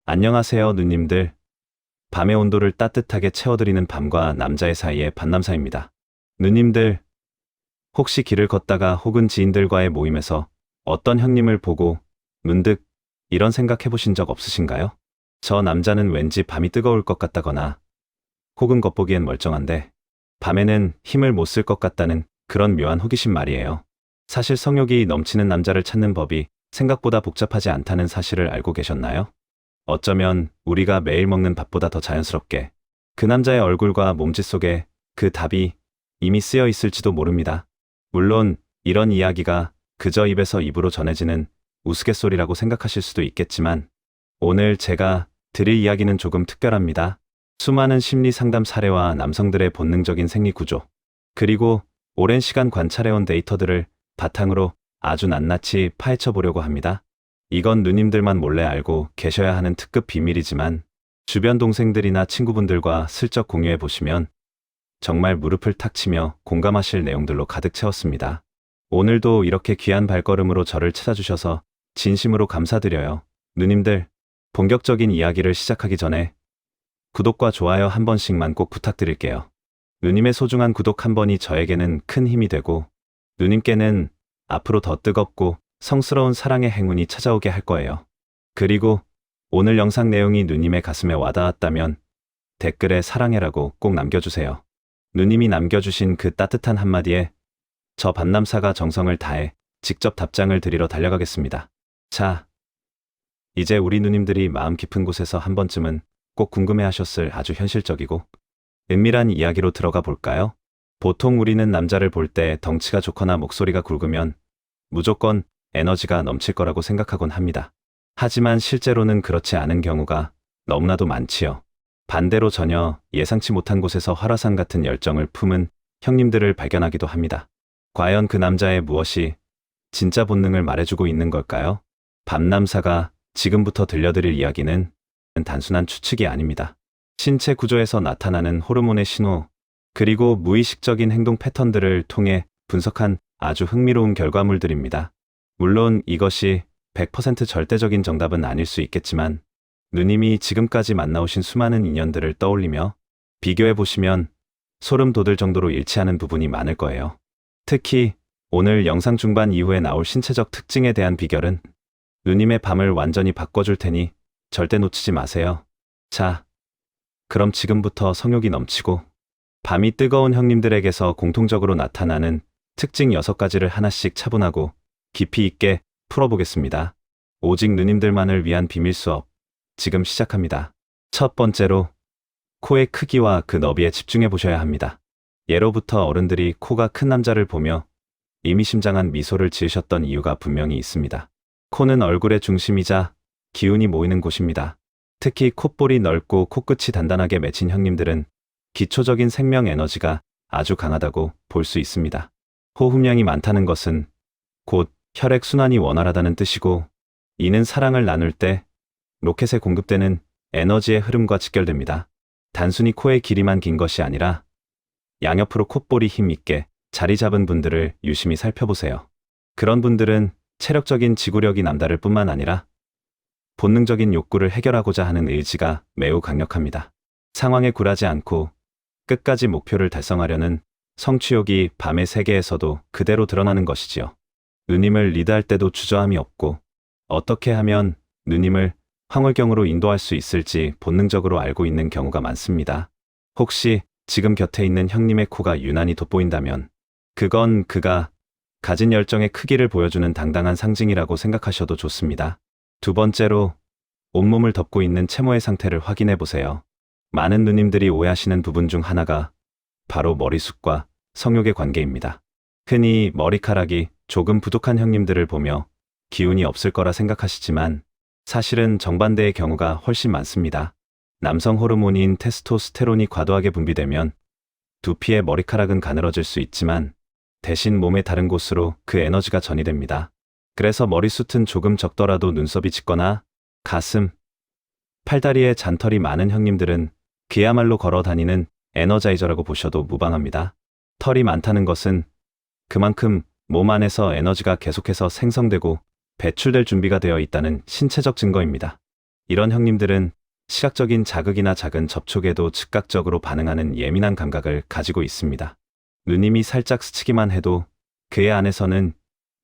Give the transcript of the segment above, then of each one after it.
안녕하세요, 누님들. 밤의 온도를 따뜻하게 채워드리는 밤과 남자의 사이의 밤남사입니다. 누님들, 혹시 길을 걷다가 혹은 지인들과의 모임에서 어떤 형님을 보고 문득 이런 생각 해보신 적 없으신가요? 저 남자는 왠지 밤이 뜨거울 것 같다거나 혹은 겉보기엔 멀쩡한데 밤에는 힘을 못 쓸 것 같다는 그런 묘한 호기심 말이에요. 사실 성욕이 넘치는 남자를 찾는 법이 생각보다 복잡하지 않다는 사실을 알고 계셨나요? 어쩌면 우리가 매일 먹는 밥보다 더 자연스럽게 그 남자의 얼굴과 몸짓 속에 그 답이 이미 쓰여 있을지도 모릅니다. 물론 이런 이야기가 그저 입에서 입으로 전해지는 우스갯소리라고 생각하실 수도 있겠지만 오늘 제가 드릴 이야기는 조금 특별합니다. 수많은 심리 상담 사례와 남성들의 본능적인 생리 구조, 그리고 오랜 시간 관찰해온 데이터들을 바탕으로 아주 낱낱이 파헤쳐 보려고 합니다. 이건 누님들만 몰래 알고 계셔야 하는 특급 비밀이지만 주변 동생들이나 친구분들과 슬쩍 공유해 보시면 정말 무릎을 탁 치며 공감하실 내용들로 가득 채웠습니다. 오늘도 이렇게 귀한 발걸음으로 저를 찾아주셔서 진심으로 감사드려요. 누님들, 본격적인 이야기를 시작하기 전에 구독과 좋아요 한 번씩만 꼭 부탁드릴게요. 누님의 소중한 구독 한 번이 저에게는 큰 힘이 되고 누님께는 앞으로 더 뜨겁고 성스러운 사랑의 행운이 찾아오게 할 거예요. 그리고 오늘 영상 내용이 누님의 가슴에 와닿았다면 댓글에 사랑해라고 꼭 남겨주세요. 누님이 남겨주신 그 따뜻한 한마디에 저 밤남사가 정성을 다해 직접 답장을 드리러 달려가겠습니다. 자, 이제 우리 누님들이 마음 깊은 곳에서 한 번쯤은 꼭 궁금해하셨을 아주 현실적이고 은밀한 이야기로 들어가 볼까요? 보통 우리는 남자를 볼 때 덩치가 좋거나 목소리가 굵으면 무조건 에너지가 넘칠 거라고 생각하곤 합니다. 하지만 실제로는 그렇지 않은 경우가 너무나도 많지요. 반대로 전혀 예상치 못한 곳에서 활화산 같은 열정을 품은 형님들을 발견하기도 합니다. 과연 그 남자의 무엇이 진짜 본능을 말해주고 있는 걸까요? 밤남사가 지금부터 들려드릴 이야기는 단순한 추측이 아닙니다. 신체 구조에서 나타나는 호르몬의 신호, 그리고 무의식적인 행동 패턴들을 통해 분석한 아주 흥미로운 결과물들입니다. 물론 이것이 100% 절대적인 정답은 아닐 수 있겠지만 누님이 지금까지 만나오신 수많은 인연들을 떠올리며 비교해보시면 소름 돋을 정도로 일치하는 부분이 많을 거예요. 특히 오늘 영상 중반 이후에 나올 신체적 특징에 대한 비결은 누님의 밤을 완전히 바꿔줄 테니 절대 놓치지 마세요. 자, 그럼 지금부터 성욕이 넘치고 밤이 뜨거운 형님들에게서 공통적으로 나타나는 특징 6가지를 하나씩 차분하고 깊이 있게 풀어보겠습니다. 오직 누님들만을 위한 비밀 수업, 지금 시작합니다. 첫 번째로, 코의 크기와 그 너비에 집중해 보셔야 합니다. 예로부터 어른들이 코가 큰 남자를 보며 의미심장한 미소를 지으셨던 이유가 분명히 있습니다. 코는 얼굴의 중심이자 기운이 모이는 곳입니다. 특히 콧볼이 넓고 코끝이 단단하게 맺힌 형님들은 기초적인 생명 에너지가 아주 강하다고 볼 수 있습니다. 호흡량이 많다는 것은 곧 혈액순환이 원활하다는 뜻이고, 이는 사랑을 나눌 때 로켓에 공급되는 에너지의 흐름과 직결됩니다. 단순히 코의 길이만 긴 것이 아니라 양옆으로 콧볼이 힘있게 자리 잡은 분들을 유심히 살펴보세요. 그런 분들은 체력적인 지구력이 남다를 뿐만 아니라 본능적인 욕구를 해결하고자 하는 의지가 매우 강력합니다. 상황에 굴하지 않고 끝까지 목표를 달성하려는 성취욕이 밤의 세계에서도 그대로 드러나는 것이지요. 누님을 리드할 때도 주저함이 없고 어떻게 하면 누님을 황홀경으로 인도할 수 있을지 본능적으로 알고 있는 경우가 많습니다. 혹시 지금 곁에 있는 형님의 코가 유난히 돋보인다면 그건 그가 가진 열정의 크기를 보여주는 당당한 상징이라고 생각하셔도 좋습니다. 두 번째로, 온몸을 덮고 있는 채모의 상태를 확인해 보세요. 많은 누님들이 오해하시는 부분 중 하나가 바로 머리숱과 성욕의 관계입니다. 흔히 머리카락이 조금 부족한 형님들을 보며 기운이 없을 거라 생각하시지만 사실은 정반대의 경우가 훨씬 많습니다. 남성 호르몬인 테스토스테론이 과도하게 분비되면 두피의 머리카락은 가늘어질 수 있지만 대신 몸의 다른 곳으로 그 에너지가 전이됩니다. 그래서 머리숱은 조금 적더라도 눈썹이 짙거나 가슴, 팔다리에 잔털이 많은 형님들은 그야말로 걸어 다니는 에너자이저라고 보셔도 무방합니다. 털이 많다는 것은 그만큼 몸 안에서 에너지가 계속해서 생성되고 배출될 준비가 되어 있다는 신체적 증거입니다. 이런 형님들은 시각적인 자극이나 작은 접촉에도 즉각적으로 반응하는 예민한 감각을 가지고 있습니다. 누님이 살짝 스치기만 해도 그의 안에서는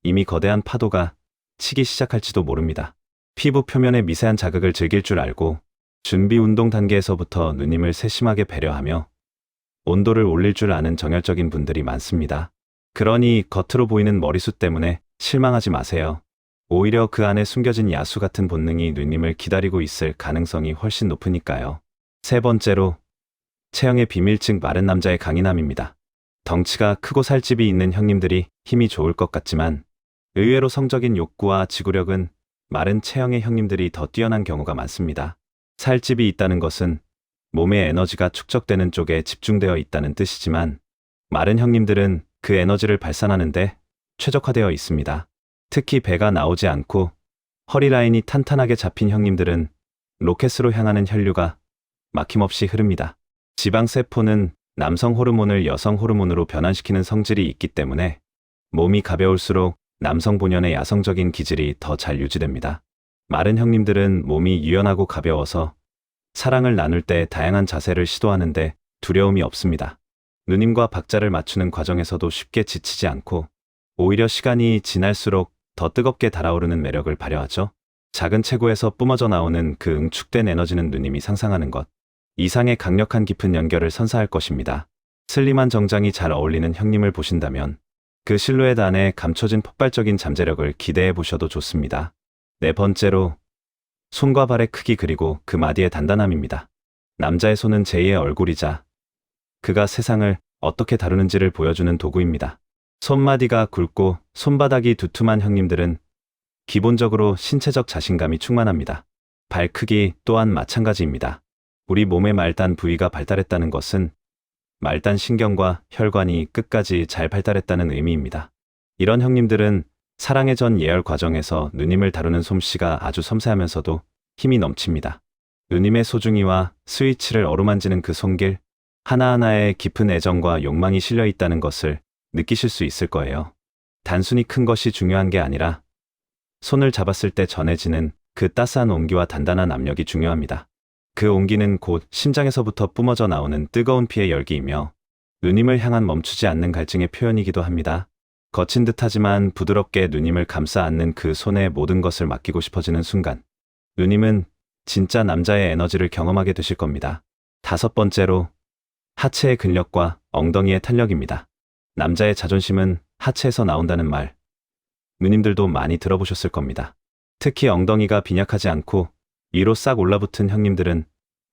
이미 거대한 파도가 치기 시작할지도 모릅니다. 피부 표면의 미세한 자극을 즐길 줄 알고 준비 운동 단계에서부터 누님을 세심하게 배려하며 온도를 올릴 줄 아는 정열적인 분들이 많습니다. 그러니 겉으로 보이는 머리숱 때문에 실망하지 마세요. 오히려 그 안에 숨겨진 야수 같은 본능이 누님을 기다리고 있을 가능성이 훨씬 높으니까요. 세 번째로, 체형의 비밀 즉 마른 남자의 강인함입니다. 덩치가 크고 살집이 있는 형님들이 힘이 좋을 것 같지만 의외로 성적인 욕구와 지구력은 마른 체형의 형님들이 더 뛰어난 경우가 많습니다. 살집이 있다는 것은 몸의 에너지가 축적되는 쪽에 집중되어 있다는 뜻이지만 마른 형님들은 그 에너지를 발산하는데 최적화되어 있습니다. 특히 배가 나오지 않고 허리 라인이 탄탄하게 잡힌 형님들은 로켓으로 향하는 혈류가 막힘없이 흐릅니다. 지방세포는 남성 호르몬을 여성 호르몬으로 변환시키는 성질이 있기 때문에 몸이 가벼울수록 남성 본연의 야성적인 기질이 더 잘 유지됩니다. 마른 형님들은 몸이 유연하고 가벼워서 사랑을 나눌 때 다양한 자세를 시도하는데 두려움이 없습니다. 누님과 박자를 맞추는 과정에서도 쉽게 지치지 않고 오히려 시간이 지날수록 더 뜨겁게 달아오르는 매력을 발휘하죠. 작은 체구에서 뿜어져 나오는 그 응축된 에너지는 누님이 상상하는 것 이상의 강력한 깊은 연결을 선사할 것입니다. 슬림한 정장이 잘 어울리는 형님을 보신다면 그 실루엣 안에 감춰진 폭발적인 잠재력을 기대해 보셔도 좋습니다. 네 번째로, 손과 발의 크기 그리고 그 마디의 단단함입니다. 남자의 손은 제2의 얼굴이자 그가 세상을 어떻게 다루는지를 보여주는 도구입니다. 손마디가 굵고 손바닥이 두툼한 형님들은 기본적으로 신체적 자신감이 충만합니다. 발 크기 또한 마찬가지입니다. 우리 몸의 말단 부위가 발달했다는 것은 말단 신경과 혈관이 끝까지 잘 발달했다는 의미입니다. 이런 형님들은 사랑의 전 예열 과정에서 누님을 다루는 솜씨가 아주 섬세하면서도 힘이 넘칩니다. 누님의 소중이와 스위치를 어루만지는 그 손길 하나하나에 깊은 애정과 욕망이 실려 있다는 것을 느끼실 수 있을 거예요. 단순히 큰 것이 중요한 게 아니라 손을 잡았을 때 전해지는 그 따스한 온기와 단단한 압력이 중요합니다. 그 온기는 곧 심장에서부터 뿜어져 나오는 뜨거운 피의 열기이며 누님을 향한 멈추지 않는 갈증의 표현이기도 합니다. 거친 듯하지만 부드럽게 누님을 감싸 안는 그 손에 모든 것을 맡기고 싶어지는 순간 누님은 진짜 남자의 에너지를 경험하게 되실 겁니다. 다섯 번째로, 하체의 근력과 엉덩이의 탄력입니다. 남자의 자존심은 하체에서 나온다는 말, 누님들도 많이 들어보셨을 겁니다. 특히 엉덩이가 빈약하지 않고 위로 싹 올라붙은 형님들은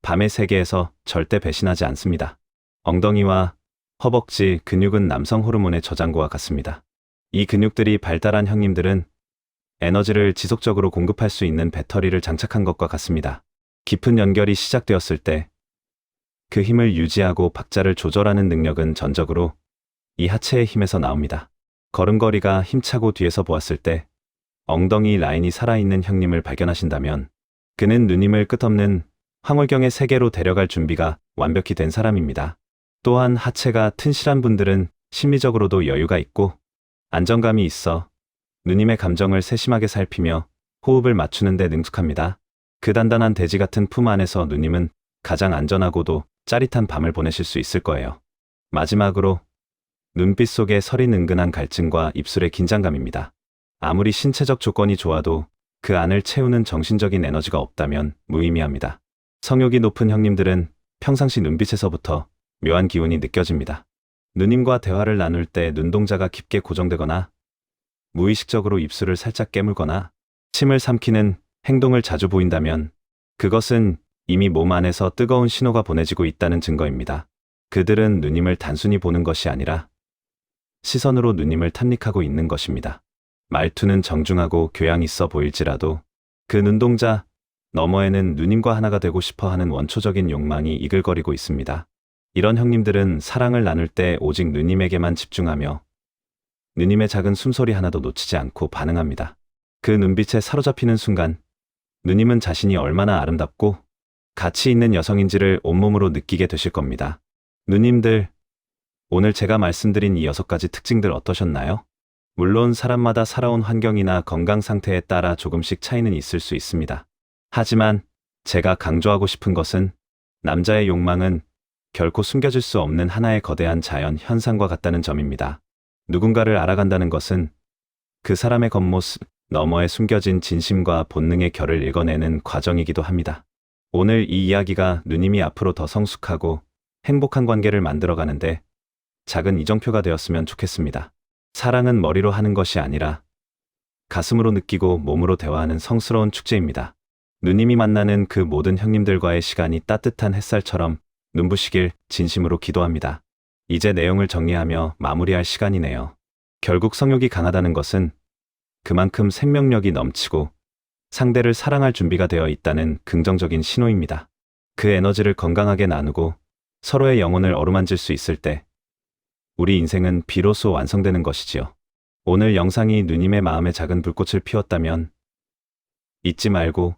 밤의 세계에서 절대 배신하지 않습니다. 엉덩이와 허벅지 근육은 남성 호르몬의 저장고와 같습니다. 이 근육들이 발달한 형님들은 에너지를 지속적으로 공급할 수 있는 배터리를 장착한 것과 같습니다. 깊은 연결이 시작되었을 때 그 힘을 유지하고 박자를 조절하는 능력은 전적으로 이 하체의 힘에서 나옵니다. 걸음걸이가 힘차고 뒤에서 보았을 때 엉덩이 라인이 살아있는 형님을 발견하신다면 그는 누님을 끝없는 황홀경의 세계로 데려갈 준비가 완벽히 된 사람입니다. 또한 하체가 튼실한 분들은 심리적으로도 여유가 있고 안정감이 있어 누님의 감정을 세심하게 살피며 호흡을 맞추는 데 능숙합니다. 그 단단한 돼지 같은 품 안에서 누님은 가장 안전하고도 짜릿한 밤을 보내실 수 있을 거예요. 마지막으로, 눈빛 속에 서린 은근한 갈증과 입술의 긴장감입니다. 아무리 신체적 조건이 좋아도 그 안을 채우는 정신적인 에너지가 없다면 무의미합니다. 성욕이 높은 형님들은 평상시 눈빛에서부터 묘한 기운이 느껴집니다. 누님과 대화를 나눌 때 눈동자가 깊게 고정되거나 무의식적으로 입술을 살짝 깨물거나 침을 삼키는 행동을 자주 보인다면 그것은 이미 몸 안에서 뜨거운 신호가 보내지고 있다는 증거입니다. 그들은 누님을 단순히 보는 것이 아니라 시선으로 누님을 탐닉하고 있는 것입니다. 말투는 정중하고 교양 있어 보일지라도 그 눈동자 너머에는 누님과 하나가 되고 싶어 하는 원초적인 욕망이 이글거리고 있습니다. 이런 형님들은 사랑을 나눌 때 오직 누님에게만 집중하며 누님의 작은 숨소리 하나도 놓치지 않고 반응합니다. 그 눈빛에 사로잡히는 순간 누님은 자신이 얼마나 아름답고 가치 있는 여성인지를 온몸으로 느끼게 되실 겁니다. 누님들, 오늘 제가 말씀드린 이 6가지 특징들 어떠셨나요? 물론 사람마다 살아온 환경이나 건강 상태에 따라 조금씩 차이는 있을 수 있습니다. 하지만 제가 강조하고 싶은 것은 남자의 욕망은 결코 숨겨질 수 없는 하나의 거대한 자연 현상과 같다는 점입니다. 누군가를 알아간다는 것은 그 사람의 겉모습 너머에 숨겨진 진심과 본능의 결을 읽어내는 과정이기도 합니다. 오늘 이 이야기가 누님이 앞으로 더 성숙하고 행복한 관계를 만들어가는데 작은 이정표가 되었으면 좋겠습니다. 사랑은 머리로 하는 것이 아니라 가슴으로 느끼고 몸으로 대화하는 성스러운 축제입니다. 누님이 만나는 그 모든 형님들과의 시간이 따뜻한 햇살처럼 눈부시길 진심으로 기도합니다. 이제 내용을 정리하며 마무리할 시간이네요. 결국 성욕이 강하다는 것은 그만큼 생명력이 넘치고 상대를 사랑할 준비가 되어 있다는 긍정적인 신호입니다. 그 에너지를 건강하게 나누고 서로의 영혼을 어루만질 수 있을 때 우리 인생은 비로소 완성되는 것이지요. 오늘 영상이 누님의 마음에 작은 불꽃을 피웠다면 잊지 말고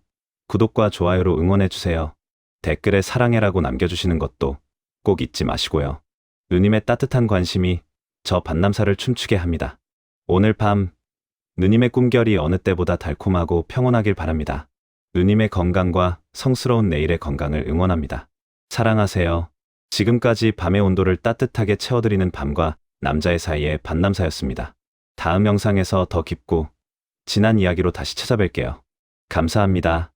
구독과 좋아요로 응원해주세요. 댓글에 사랑해라고 남겨주시는 것도 꼭 잊지 마시고요. 누님의 따뜻한 관심이 저 반남사를 춤추게 합니다. 오늘 밤 누님의 꿈결이 어느 때보다 달콤하고 평온하길 바랍니다. 누님의 건강과 성스러운 내일의 건강을 응원합니다. 사랑하세요. 지금까지 밤의 온도를 따뜻하게 채워드리는 밤과 남자의 사이의 반남사였습니다. 다음 영상에서 더 깊고 진한 이야기로 다시 찾아뵐게요. 감사합니다.